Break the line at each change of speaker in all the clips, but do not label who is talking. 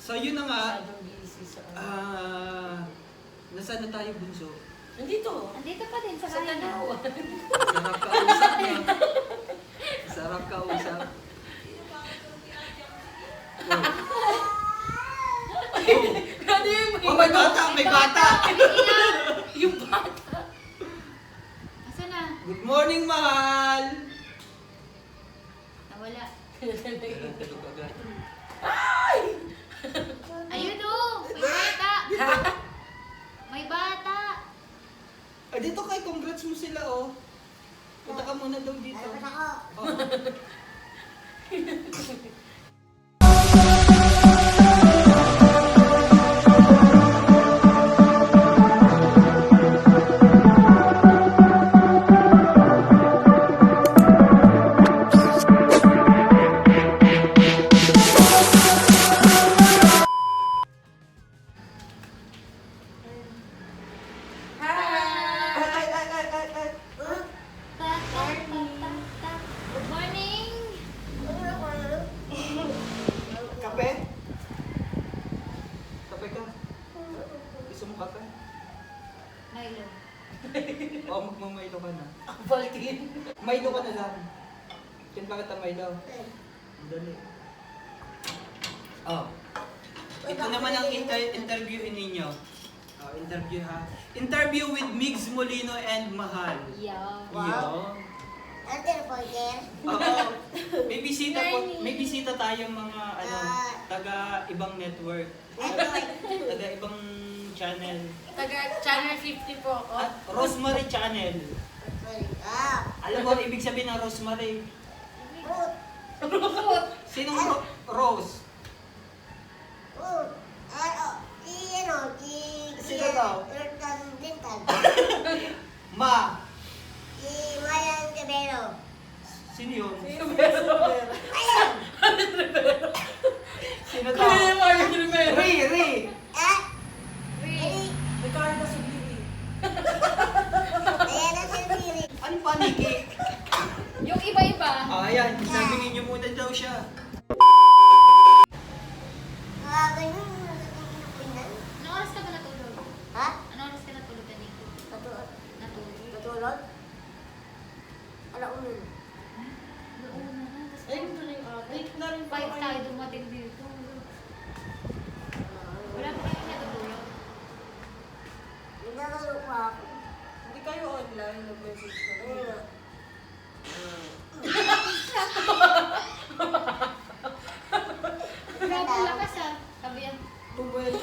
So yun na nga.
Masyadong busy sa
Nasaan na tayo, Bunso?
Nandito.
Andito pa din sa
Sa
kanila.
Tanawan.
Sarap kausap niya. Sarap kausap.
Ano yung
Oh, may bata! May bata!
Yung bata.
Asa na?
Good morning, mahal!
Nawala.
Tulog agad.
Ayun o! May bata! May bata!
Ah, dito kay, congrats mo sila, oh. Punta ka muna daw dito. Oh.
Good morning!
Kape? Kape ka? Gusto mo kape?
Milo.
Oo, magmamilo ka na.
Baltin.
Milo ka na lang. Yan pa kita Milo. Dali. Oh. Ito naman ang interview ninyo. Oh, interview ha. Interview with Migs Molino and Mahal.
Yeah.
Yo. Oo. May bisita tayong mga taga ibang network. Taga ibang channel.
Taga Channel 50 po ako.
At Rosemary Channel. Alam mo ang ibig sabihin ng Rosemary? Sinong Rose? Sino daw? Ma. Sino yun? Sino daw?
Kaya Mario Rivera.
Ray.
Ricardo Subiri.
Ano paniki?
Yung iba-iba.
Ah, ayan. Sabihin niyo muna daw siya.
Anong oras ka ba natulog? Anong oras ka natulog kanina? Natulog? Nauna na. Tapos
Ay, ito na yung late na rin po
5 tayo dumating dito. Wala pa kayo natutulog?
Hindi kayo online, nag-message ko.
Grabe lakas ah. Sabi yan.
Bumalik.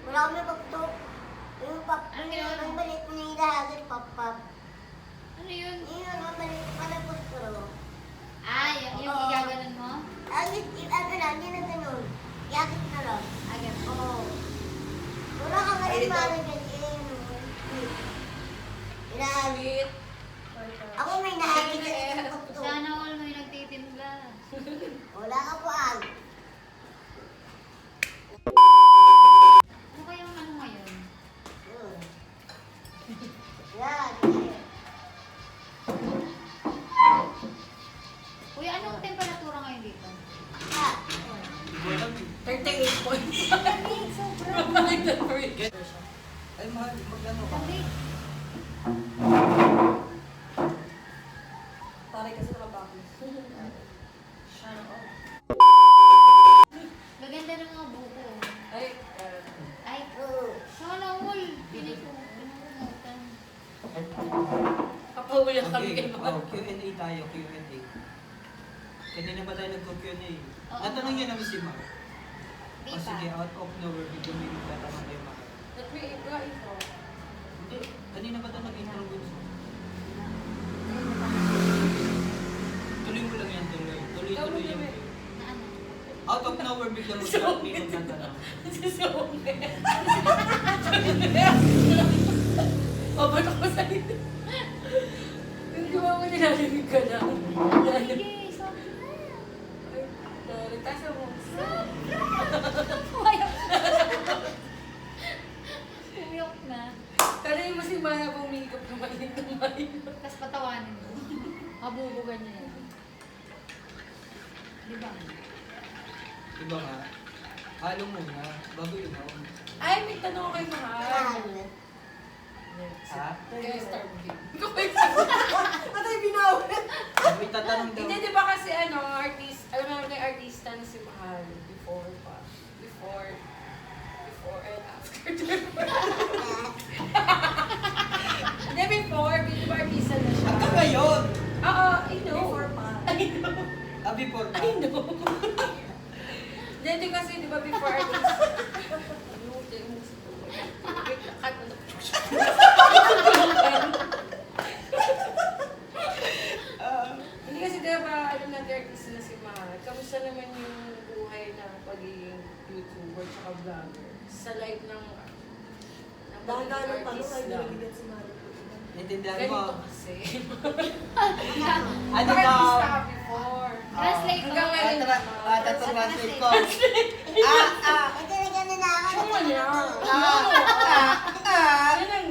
Wala kami pagto. Yung pap,
Anong ginawa mo?
ang balik ni Dahagin pap-pap.
Ano yun?
Yun, ang balik palapos ko.
Ah, yung igaganon mo?
Ano lang, yun ang ganun. Yakit na lang.
Agad.
Oo. Wala ka nga rin parang ganyan. Inahagit. Ako may nahagit na pagto.
Sana all may nagtitinda.
Wala ka po ang.
Ano kayang ano ngayon?
Yan.
Kuya, anong temperatura ngayon dito?
Ha.
Hindi ko alam.
38 points.
Sobra.
Balik na for it.
Ay, mahal. Magkano ka?
Sabi,
Taray kasi nakabakos. Sana all.
gaganda ng mga buko.
Ay,
Ay, sana all. Pinay ko. Pinangungutan.
papawala kami
Okay.
kay
Oh, Q&A tayo. Q&A. Kanina ba tayo nagko-Q&A?
Oo.
Natanong niyo namin si Mar.
Di
O
pa.
sige, out of nowhere, bigla may nagtatanong kay Mar.
Let me ibra ito.
Hindi. Kanina ba tayo nag-intro? Tuloy mo lang yan, tuloy. Tuloy yan.
Na ano?
Out of nowhere, bigla mo may magtatanong.
Si Sobe. O, ba't ako sa'yo? Hindi mo ako nilalamig ka lang.
Sige, sobra.
Ay, tasa mo.
Umayok. Umiyok na.
Tanay mo si Maya kung makeup na mainit na mainit.
Tapos patawanin mo. Mabubugan niya yan. Di ba?
Diba nga? Halo muna, bago inom.
Ay, may tanong kay Mahal.
Ha?
Kaya start game.
Patay binawin.
May tatanong daw.
Hindi, di ba kasi ano, artist, alam mo may artista na si Mahal before pa. Before and after. Hindi, before artista na siya.
Hanggang ngayon!
Oo, I know.
Before pa.
I know.
Before pa.
I know. Hindi kasi, di ba before artist? Ano, di mo sa wait, cut mo na. Hindi kasi di ba, alam natin artist na si Mahal. Kamusta naman yung buhay ng pagiging YouTuber tsaka vlogger? Sa life ng
Dahan-dahan ng tanong ay
lang.
nilagyan si Mari.
Naintindihan
Ganito
mo?
kasi.
Ano
Artista
daw?
ka before.
Translate ko.
Hanggang ngayon
Translate ko.
Ito na gano'n na ako.
Ano man yan? Yan ang...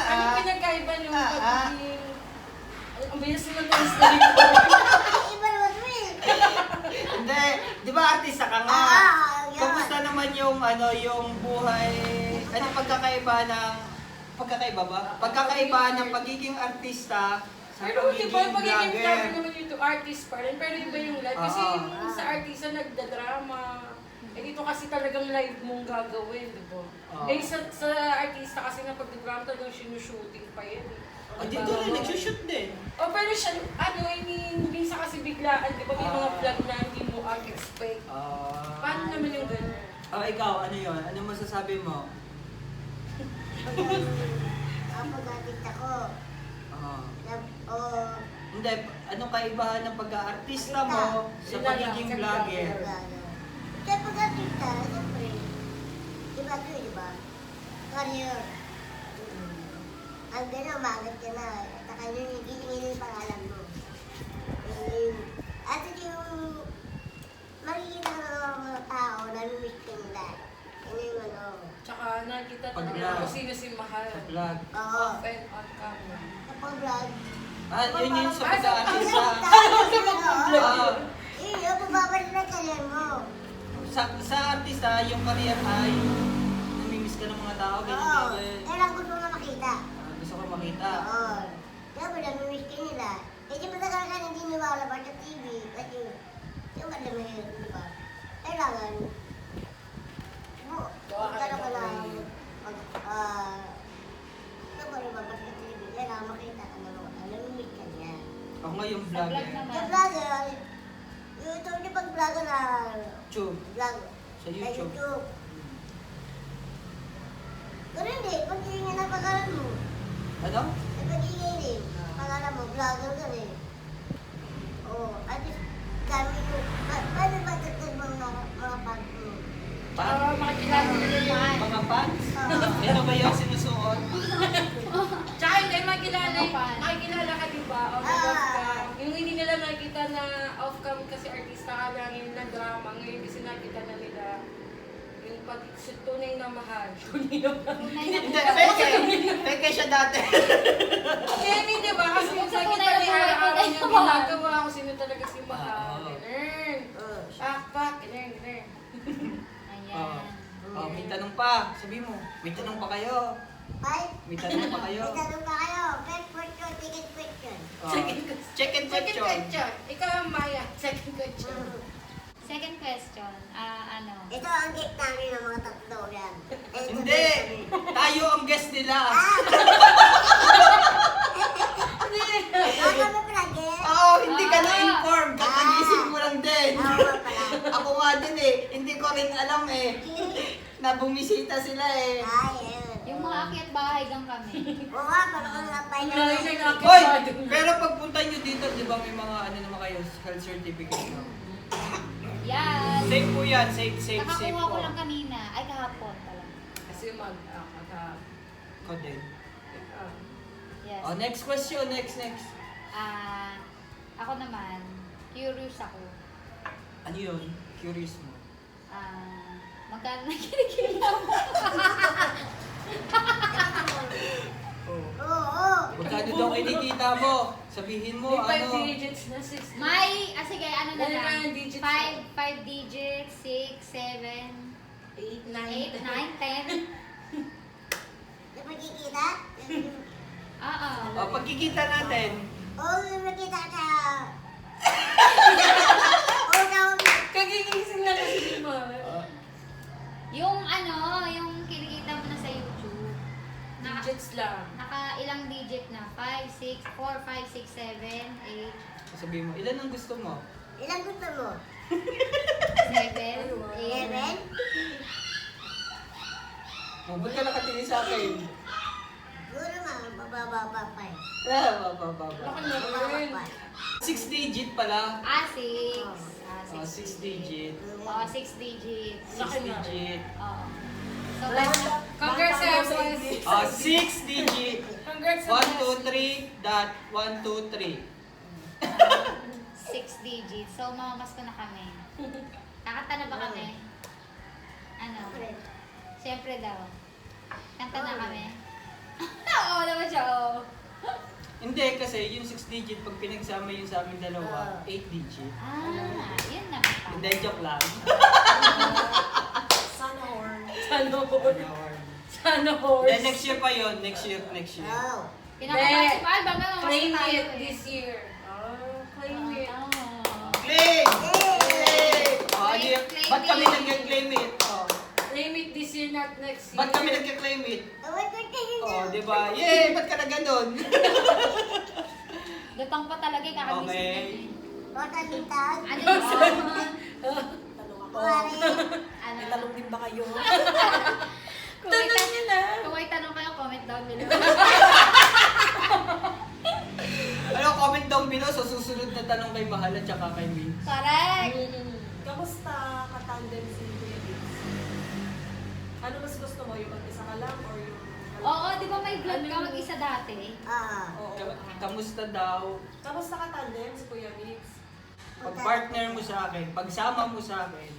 Ano pinagkaiba nung pagiging... Ang bilis naman translate ko.
Iba naman mo eh.
Hindi, di ba artista ka nga? Kamusta naman yung yung buhay, pagkakaiba ba? Pagkakaiba ng pagiging artista sa
Pero di ba,
pagiging
pagiging vlogger
vlogger.
naman yung artist pa rin, pero iba yung live. Kasi
Oo.
yung sa artista nagdadrama. Eh dito kasi talagang live mong gagawin, di ba?
Oo.
Eh sa artista kasi nga pag-drama talagang sinushooting pa yan.
Ah, dito rin, nagsushoot din.
Oh, pero siya, I mean, minsan kasi biglaan, di ba may mga
Ah.
vlog na hindi mo expect. Paano naman yung gano'n?
Ikaw, ano yun? Ano masasabi mo?
Kapag nakita ko,
Hindi, anong kaibahan ng pagka-artista mo sa
Yun na lang,
pagiging
sa
vlogger?
kaya pag nakita, siyempre, diba ito eh, diba? Career. Ang gano'n, umagat ka na. Saka yun, gilingin yung pangalan mo. At yung makikita ka ng mga tao, namimiss ka nila. Ano yung ano?
Tsaka nakita
Pag
talaga
vlog.
kung sino si Mahal.
Sa vlog.
Oo.
Off and on camera.
Kapag vlog.
Yun yun sa
Ah, sa
pagka-artista.
Vlog.
Yun yung pababalik na career mo.
Sa artista, yung career ay namimiss ka ng mga tao, ganyan
Oo.
ganyan.
Kailangan gusto mo na makita.
Gusto ko makita.
Oo. Siyempre, namimiss ka nila. Kasi matagal ka hindi nilalabas sa TV. Kasi yung ganda mahirap, di ba? Kailangan, magkaroon ka lang, lumabas sa TV. Kailangan makita ka na mga namimiss ka niya.
Ako nga yung
Sa vlog
vlogger.
naman.
Yung vlogger, yung ito yung pag-vlogger na
YouTube.
vlog
Sa YouTube.
Pero hindi, pag-iingin ang pangalan mo.
Ano?
Sa pag-iingin eh, pangalan mo, vlogger ka rin. Oo, at least, kami yung, paano ba tatag mga pag mo?
Para makikilala nila yung Mahal.
Mga fans?
Oo.
Ito ba yung sinusuot?
Tsaka hindi makikilala ka diba? Off cam. Yung hindi nila nakikita na off cam kasi artista ka lang yung nag-drama. Ngayon kasi nakita na nila yung tunay na Mahal. Tunay na Mahal.
Hindi, peke siya dati.
Kemi, di ba? Kasi yung
Sa
nakita
tunay na
niya
buhay,
araw-araw
tunay
niya
na Mahal.
ginagawa kung sino talaga si Mahal.
Oo.
Ganun. Pak, ganun.
Ayan.
May tanong pa. Sabi mo, may tanong pa kayo.
Ay,
May tanong pa kayo.
may tanong pa kayo. First question, second question.
Second question.
Second
Second
question.
question. Ikaw ang Maya. Second question.
Second question. Ano?
Ito ang gate namin ng mga tatlo yan.
Hindi! Tayo ang guest nila.
Baka kami palagi.
Oo, hindi ka na-inform. Kakagising mo lang din.
Oo pala.
Ako nga din eh. Hindi ko rin alam eh. Na bumisita sila eh.
Ay, ayun.
Yung mga akyat bahay gang kami.
Oo nga, parang ang napay na.
Hoy! Pero pagpunta nyo dito, di ba may mga ano naman kayo, health certificate no?
Yan.
Safe po yan. Safe
Nakakuha ko
po.
lang kanina. Ay, kahapon pala.
Kasi
Ko din.
Yes.
Oh, next question. Next.
Ako naman, curious ako.
Ano yun? Curious mo.
Magkano na kinikita mo?
Oh.
Oo.
Magkano daw kinikita mo? Sabihin mo,
May 5
ano?
digits na 6.
Sige, ano na
Ano
lang.
na yung digits
5 digits, 6, 7,
8,
8, 9, 10.
Di ba kikita?
Oo.
O, pagkikita natin.
Oo, nakita ka. Oo, daw.
Kagigising na kasi si Ma.
Yung yung kinikita mo na sa YouTube.
Digits lang.
Naka ilang digit na? 5, 6, 4, 5, 6, 7, 8,
Sabihin mo, ilan ang gusto mo?
Ilang gusto mo?
7, 8.
11?
O, ba't ka nakatingin sa akin?
Siguro mababa pa eh.
Bababa.
Laki na
Mababa
rin.
pa.
6 digit pala.
6.
O, 6 digit.
6 digit.
6 digit.
Oo. So,
Congrats, Empress.
O, 6 digit.
Congrats,
1, 2, 3, dot, 1, 2, 3.
6 digits. So, mamamas ko na kami. Kakanta na ba kami? Ano? Siyempre daw. Kanta na kami. Oo naman siya, oo.
Hindi, kasi yung 6 digit, pag pinagsama yung sa amin dalawa, 8 digit.
Yun naman pala.
Hindi, joke lang.
Sana horn.
Sana all. Sana all.
Then next year pa yun, next year.
Oo.
Pinakamasip ay ba may
Claim
tayo
it
eh.
this year. Claim it.
Claim!
Yay!
O, ano yun?
Claim
Ba't kami
it.
nag-claim it? O,
Claim it this year, not next year.
ba't kami nag-claim it?
Tawag ko tingin
O, di ba? Yay! Ba't ka na ganun?
Lutang pa talaga yung kakagising
Okay.
niya.
Tatalitag.
Ano yun?
Tanong ako.
Kuwari.
Ano?
May tanong din ba kayo?
Kung may kung may tanong kayo, comment down below.
Ano, comment down below sa susunod na tanong kay Mahal at saka kay Min.
Correct!
Kamusta ka-tandem si Kuya Vince? Ano mas gusto mo? Yung mag-isa ka lang or yung...
Oo, di ba may vlog ka mag-isa dati?
Oo.
Kamusta daw?
Kamusta ka-tandem si Kuya Vince?
Pag partner mo sa akin, pagsama mo sa akin,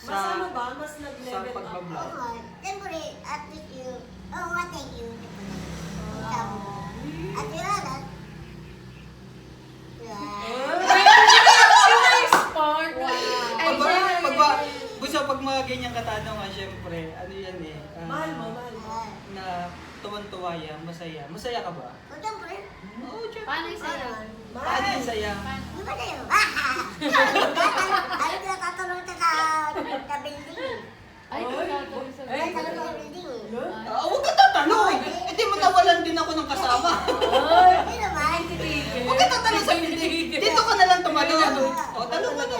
Mas ano ba? Mas
sa
nag-level up?
pagbablog.
Siyempre, at least you. Oo, thank you. Sabi mo. At yun, at.
Sport.
Pag mga ganyang katanungan, syempre, ano yan eh.
Mahal mo, mahal mo.
Na tuwan-tuwa yan, masaya. Masaya ka ba?
O, siyempre.
Oo, syempre.
Paano yung sa'yo?
Paano yung saya?
Paano?
Di ba tayo? Ano ka tatanong ka sa building?
Ay, tatanong sa
Ay,
Tatanong ka sa building.
Huwag ka tatanong! Hindi mo nawalan din ako ng kasama.
Hindi naman.
Huwag ka tatanong sa building. Dito ka na lang tumalon. O, tanong ka na.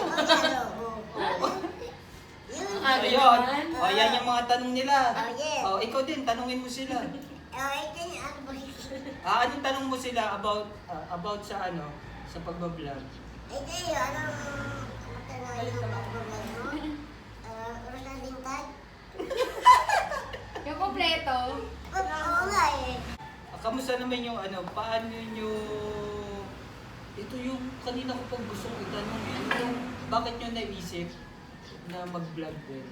Yun.
Ayun. O, yan yung mga tanong nila.
Oh, yes.
O, ikaw din, tanungin mo sila.
Ito yung ano ba?
Anong tanong mo sila about sa ano, sa pagbablog?
Ito yung anong matanong yung pagbablog mo? Rosaling tag?
Yung kompleto.
Oo nga eh.
Kamusta naman yung ano, paano nyo... Ito yung kanina ko pang gusto kong itanong eh. Yung, bakit nyo naisip na mag-vlog din?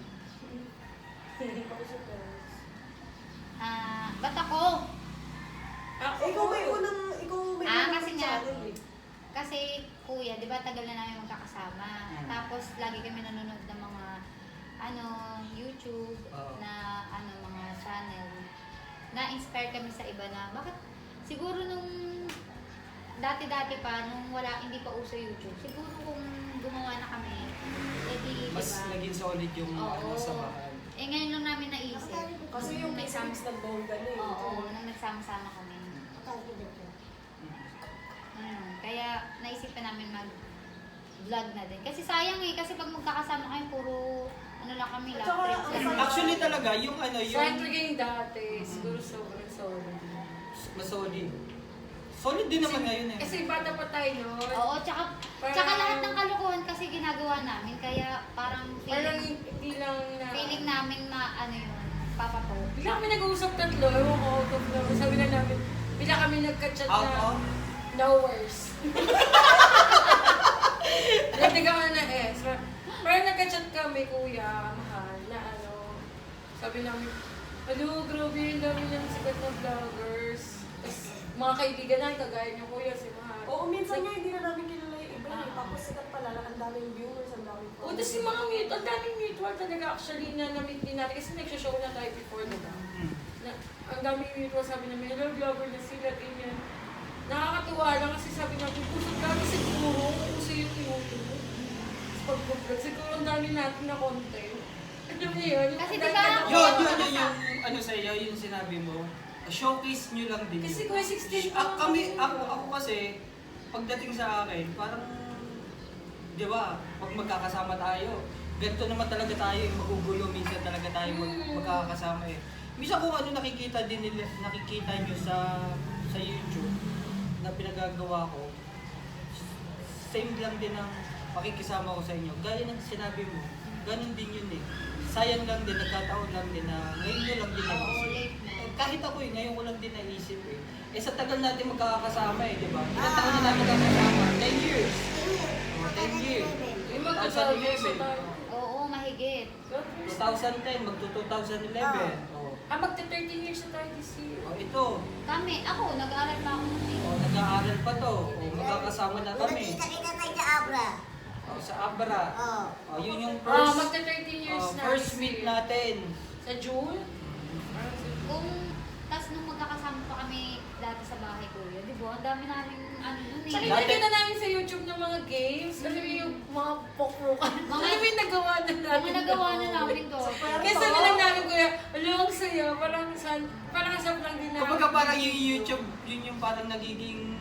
Ba't ako?
Ikaw may unang
Kasi nga,
channel eh.
kasi kuya, di ba tagal na namin magkakasama.
Mm.
Tapos lagi kami nanonood ng mga YouTube
Oo.
na mga channel. Na-inspire kami sa iba na bakit siguro nung dati-dati pa nung hindi pa uso YouTube. Siguro kung gumawa na kami, edi
Mas
diba?
naging solid yung ano
Oo.
sa bahay.
Ngayon lang namin naisip.
Kasi yung
Nung
isa
nagsama-
mix nag-bongga na eh.
Oo, nung nagsama-sama kami. Kaya naisipan namin mag-vlog na din. Kasi sayang eh, kasi pag magkakasama kayo, puro lang kami
At
lang.
saka,
friends
ang
lang.
saya-
Actually talaga, yung ano,
Friend
yung
game dati. Siguro sobrang solid.
mas solid. Solid din naman ngayon eh.
Kasi bata pa tayo noon.
Oo, tsaka lahat ng kalokohan kasi ginagawa namin. Kaya parang
Parang
feeling,
hindi lang na...
feeling namin papato.
Bigla kami nag-uusap tatlo. Ewan ko, out of love. Sabi na namin, bigla kami nagka-chat
Out
na
of?
knowers. Nagtiga ka na S. Parang nagka-chat kami, kuya, mahal, na ano. Sabi namin, ano, grabe, ang dami ng sikat na vloggers. Tapos, mga kaibigan na, kagaya niyo kuya, si Mahal.
sikat pala, ang daming viewers, ang daming
O, tapos yung mga mutual, ang daming mutual talaga actually na na-meet din natin. Kasi nagsha-show na tayo before, diba? Na, ang daming mutual, sabi namin, hello, vlogger na sila, ganyan. Nakakatuwa lang kasi sabi namin, kusog kami siguro, uso yung YouTube. Tapos pag-vlog, siguro ang dami natin na content. Alam mo yun?
Kasi
ang
diba,
dami na-
Yung ano sa'yo, yung sinabi mo, showcase nyo lang din.
Kasi
yun.
kuya 16 pa
Ako kasi, pagdating sa akin, parang, di ba, pag magkakasama tayo, ganito naman talaga tayo, magugulo minsan talaga tayo magkakasama eh. Minsan kung ano nakikita nyo sa YouTube na pinagagawa ko, same lang din ang pakikisama ko sa inyo. Gaya ng sinabi mo, ganun din yun eh. Sayang lang din, nagkataon lang din na ngayon nyo lang din
Oo,
naisip.
late na.
Kahit ako eh, ngayon ko lang din naisip eh. Eh sa tagal natin magkakasama eh, di ba? Ilang taon na natin magkakasama? 10 years. 10 years.
Yung magka-12 tayo.
Oo, mahigit.
2010, magto-2011. Oh.
Magta-13 years na tayo this year.
Oh, ito.
Kami, ako, nag-aaral pa ako nun eh.
Oh, nag-aaral pa to. Oh, magkakasama na kami.
Nakita tayo sa Abra.
Oh, sa Abra.
Oo.
Oh, yun yung
Magta-13 years na
first
this
meet
year.
natin.
Sa June?
Kung, tas nung magkakasama pa kami dati sa bahay ko yun, di ba? Ang dami namin ano nun
Tsaka
eh.
Dati-
nakikita namin sa YouTube ng mga games. Alam mo yung mga pokrokan.
Mga-
Alam mo yung nagawa na namin.
Mga nagawa na namin to.
Kaya sabi lang namin, kuya, alam saya, parang asap lang din namin.
Kumbaga parang yung YouTube, yun yung parang nagiging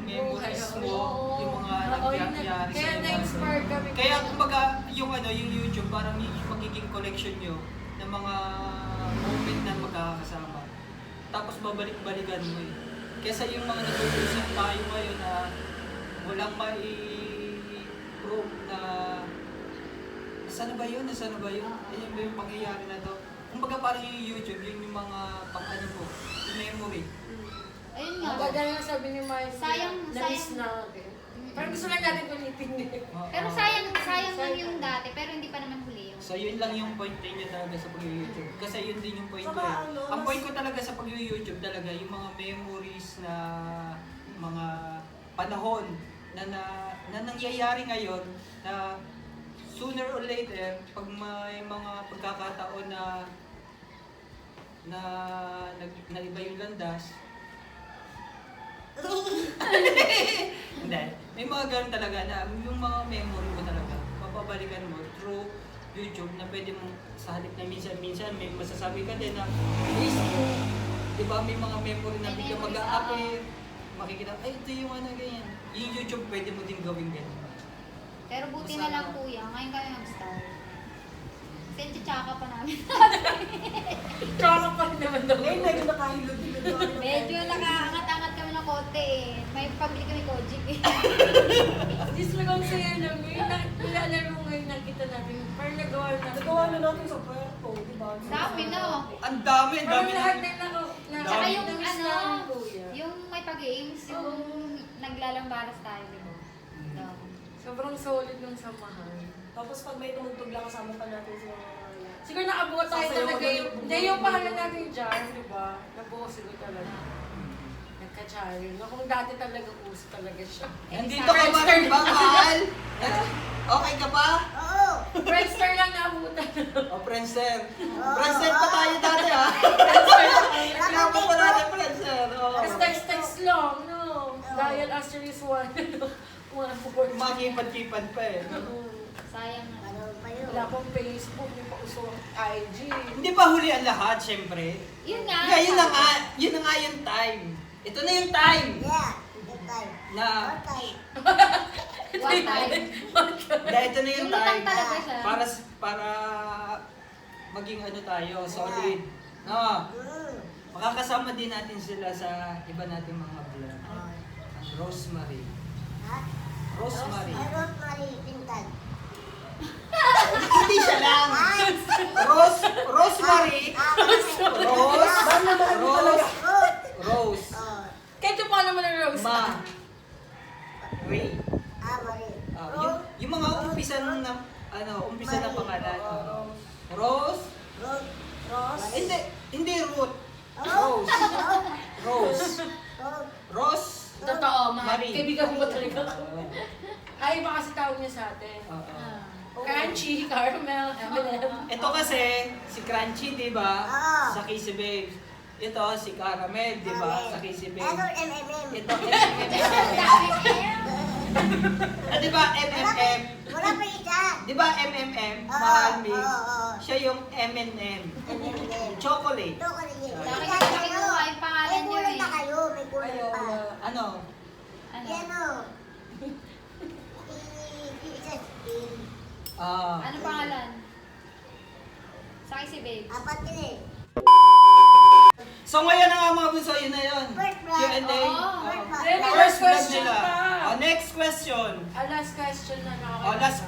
memories mo,
Oo.
yung mga
Oo, yun
nangyayari
Kaya
inyo.
na-inspire kami.
Kaya kumbaga yung yung YouTube parang yung magiging collection nyo ng mga moment na magkakasama. Tapos babalik-balikan mo eh. Kesa yung mga nag-uusap tayo ngayon na walang mai-prove na sana ba yun? Nasaan na ba yun? Ayun ba yung pangyayari na to? Kumbaga parang yung YouTube, yun yung mga pang-ano mo, yung memory.
Ayun
Ang
nga.
gagana sabi ni Mike,
Sayang-
na-miss
sayang.
natin. Parang gusto lang natin ulitin eh.
Pero sayang lang yung dati, pero hindi pa naman huli yung.
So yun lang yung point niya talaga sa pag-YouTube. Kasi yun din yung point ko
Saka
eh.
ano,
Ang
mas-
point ko talaga sa pag-YouTube talaga, yung mga memories na mga panahon na nangyayari ngayon na sooner or later, pag may mga pagkakataon na iba yung landas, hindi. May mga ganun talaga na yung mga memory mo talaga, papabalikan mo through YouTube na pwede mo sa halip na minsan-minsan may masasabi ka din na di ba may mga memory na
May
biglang
memories,
mag-a-appear, makikita, ay ito yung ano ganyan. Yung YouTube pwede mo din gawin ganyan.
Pero buti na lang kuya, ngayon kami mag-star. Kasi tsaka pa namin.
Tsaka pa rin naman daw.
Ngayon, medyo nakahilod-hilod ako.
Medyo nakaangat-angat kami ng konti eh. May pabili kami Kojic eh.
Just lang ang saya lang. Yung nilalaro ngayon nakita natin. Parang nagawa natin.
Nagawa na natin sa Puerto, di ba?
Dami no.
Ang dami
Parang lahat
na.
na
Tsaka
Dami.
yung
na-miss
ano,
namin, kuya.
yung may pag-games, yung naglalambaras tayo, di ba? Dami.
Sobrang solid ng samahan.
Tapos pag may tumugtog lang, kasama pa natin sa mga
Siguro nakabuo tayo
Sasayaw
talaga
ka
yung...
ng-
Hindi yung pahala natin dyan, di ba? Nabuo siguro talaga. Nagka-challenge. No, kung dati talaga uso talaga siya.
Nandito ka pa rin ba, mahal? Okay ka pa?
Oo.
Friendster lang naabutan.
O, Friendster. Friendster pa tayo dati ha. Kailangan pa natin Friendster.
Tapos text lang, no? Dial asterisk 1. 1
Makipad-kipad pa eh.
Sayang na.
Ano pa yun?
Wala pang Facebook, yung pauso ang IG.
Hindi pa huli ang lahat, syempre.
Yun nga.
Yeah, yun na nga yung time. Ito na yung time
Yeah. Good time.
na,
Good time.
One time.
ito na yung
Yung lutang
time
talaga siya.
para maging ano tayo, solid. No, makakasama din natin sila sa iba nating mga vlog. Ang Rosemary.
Ha?
Rosemary.
Ay, Rosemary Pintan.
Hindi siya lang. Rosemary. Rose. Rose.
Oh.
Kahit yung pa naman ng Rose.
Ma. Ray.
Marie.
Yung mga umpisa ng umpisa ng pangalan. Rose.
Ross.
Hindi Ruth. Rose. Rose. Rose.
Totoo, ma.
Marie.
Kaibigan mo ba talaga? Ay, iba kasi tawag niya sa atin.
Oo.
Crunchy, caramel, M&M.
Ito kasi, si Crunchy, di ba?
Oo.
Sa Kissy Babes. Ito, si Caramel, di ba? Sa Kissy
Ito,
Babes.
MMM.
Ito, di ba, MMM?
Wala pa isa.
Di ba, MMM?
Oo,
Mahal Mix.
oo.
Siya yung M&M.
MMM.
Chocolate.
Ito ka rin yun.
Bakit
Kaya
hindi
kayo,
kinuha yung pangalan
may
niyo
kulang
eh?
pa kayo, may kulang
Ayaw
pa.
na.
Ano?
Ano?
Yan o. Isa spin.
Ano pangalan? Sa si babe.
Apat yun eh.
So ngayon na nga mga bunso, yun na yun.
First blood.
Q&A.
Oo.
Then,
First
last
blood
question
nila.
pa.
Next question.
Last question na ako.
Last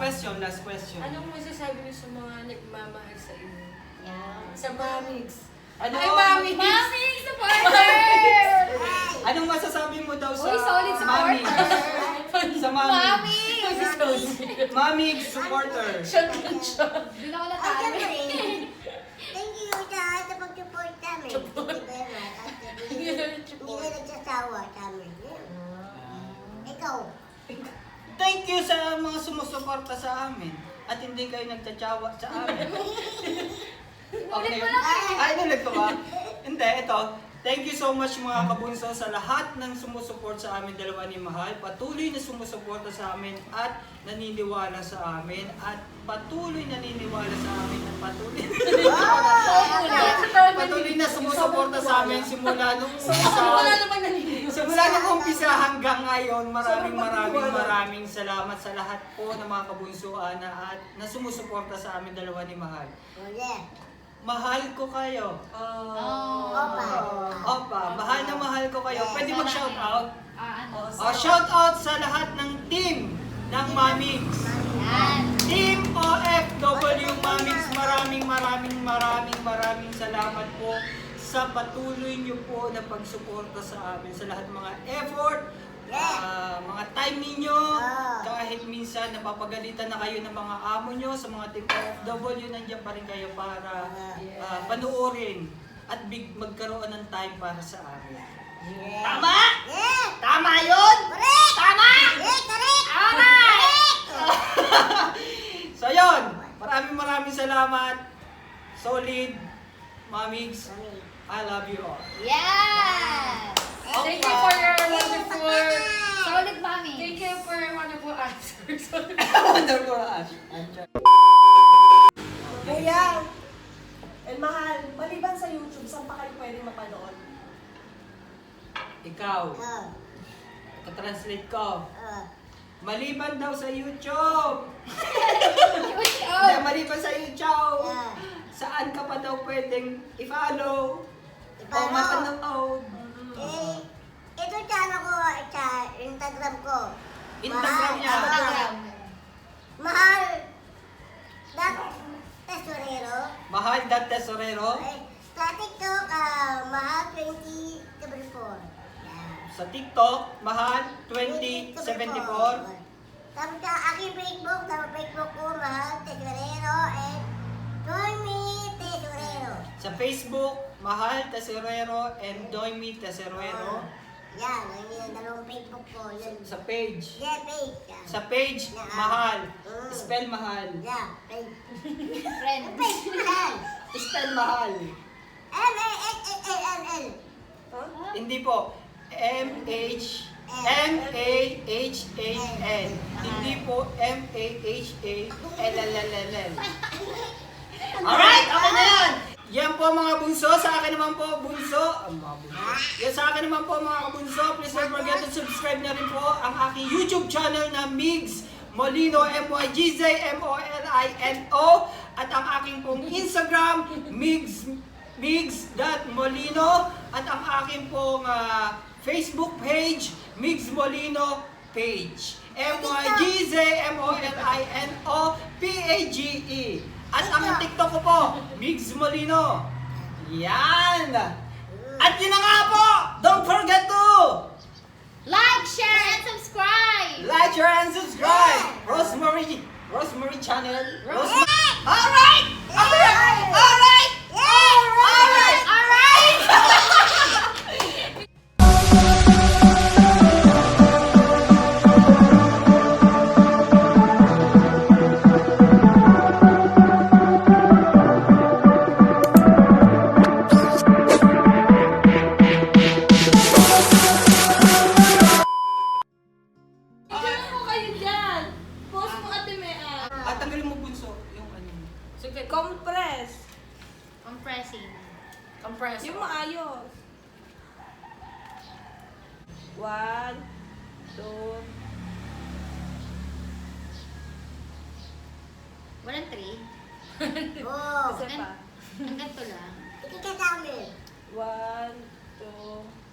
question.
Anong masasabi niyo sa mga nagmamahal sa inyo?
Yan.
Sa mamigs.
Ano?
Ay, mami!
Mami, supporter!
Anong masasabi mo daw sa
Uy, solid
Mami?
supporter!
Sa Mami.
Mami!
Mami supporter.
Shot na shot.
Doon ako
Ang
natalo
siyempre,
eh.
thank you sa pag-support namin. Thank you very much. At hindi na nagsasawa sa amin. Ikaw.
Thank you sa mga sumusuporta sa amin at hindi kayo nagtsatsawa sa amin.
Ulit mo lang eh.
Ay, inulit ko ba? Hindi, ito. Thank you so much mga kabunso sa lahat ng sumusuport sa amin dalawa ni Mahal. Patuloy na sumusuporta sa amin at naniniwala sa amin at patuloy naniniwala sa amin at patuloy na sumusuporta sa amin simula nung
Wala
umpisa.
namang naniniwala.
Simula nung umpisa hanggang ngayon, maraming salamat sa lahat po ng mga kabunsuan na sumusuporta sa amin dalawa ni Mahal.
Ulit.
Mahal ko kayo.
Opa.
Opa, mahal ko kayo. Pwede mag-shout out?
Ano?
Shout out sa lahat ng team ng Mamigs.
Yan.
Team OFW Mamigs, maraming salamat po sa patuloy niyo po na pagsuporta sa amin sa lahat ng mga effort, mga time ninyo, kahit minsan napapagalitan na kayo ng mga amo nyo sa mga team OFW, nandiyan pa rin kayo para panuorin at magkaroon ng time para sa amin. Tama?
Yeah.
Tama yun?
Correct.
Tama?
Yeah, correct.
Alright! So yun, maraming salamat. Solid, Mamigs, I love you all.
Yes!
Thank you for your wonderful...
Solid mami.
Thank you for your wonderful answers.
Wonderful Ash.
Kuya, Mahal, maliban sa YouTube, saan pa kayo pwedeng mapanood?
Ikaw, translate ko. Maliban daw sa YouTube. Hindi, maliban sa YouTube. Saan ka pa daw pwedeng i-follow? O mapanood?
Ito channel ko, sa Instagram ko.
Instagram niya.
Instagram.
Mahal. Tesorero.
Mahal.tesorero.
Sa TikTok, Mahal 2074.
Sa TikTok, Mahal 2074.
Tapos sa aking Facebook, sa Facebook ko, Mahal Tesorero and Join Me Tesorero.
Sa Facebook, Mahal Tesorero and Doimi Tesorero.
Yan, yung dalawang Facebook ko. Yun.
Sa page.
Yeah, page. Yeah.
Sa page,
Yeah.
Mahal.
Mm.
Spell Mahal.
Yeah, page.
Friend.
Page, Mahal.
Spell Mahal.
M-A-H-A-L-L.
Hindi po. M-A-H-A-L. Hindi po M-A-H-A-L-L-L-L. Alright, okay na yan. Yan po mga bunso. Sa akin naman po, bunso. Mga bunso. Yan sa akin naman po mga bunso. Please don't forget to subscribe na rin po ang aking YouTube channel na Migs Molino, M-Y-G-Z-M-O-L-I-N-O. At ang aking pong Instagram, Migs.Molino. At ang aking pong Facebook page, Migs Molino page. M-Y-G-Z-M-O-L-I-N-O-P-A-G-E. At ang TikTok ko po, Migs Molino. Yan! At yun na nga po! Don't forget to
Like, share, and subscribe!
like, share, and subscribe! Rosemary channel. Alright! Alright! Alright! Alright! Alright!
kayo dyan. Post mo Ate Mea.
At tanggalin mo bunso, yung ano.
Sige,
Compress.
Compressing.
compress.
Yung maayos. 1, 2,
Walang 3.
Oo.
isa pa.
Hanggang to lang.
Ito ka sa amin.
1, 2,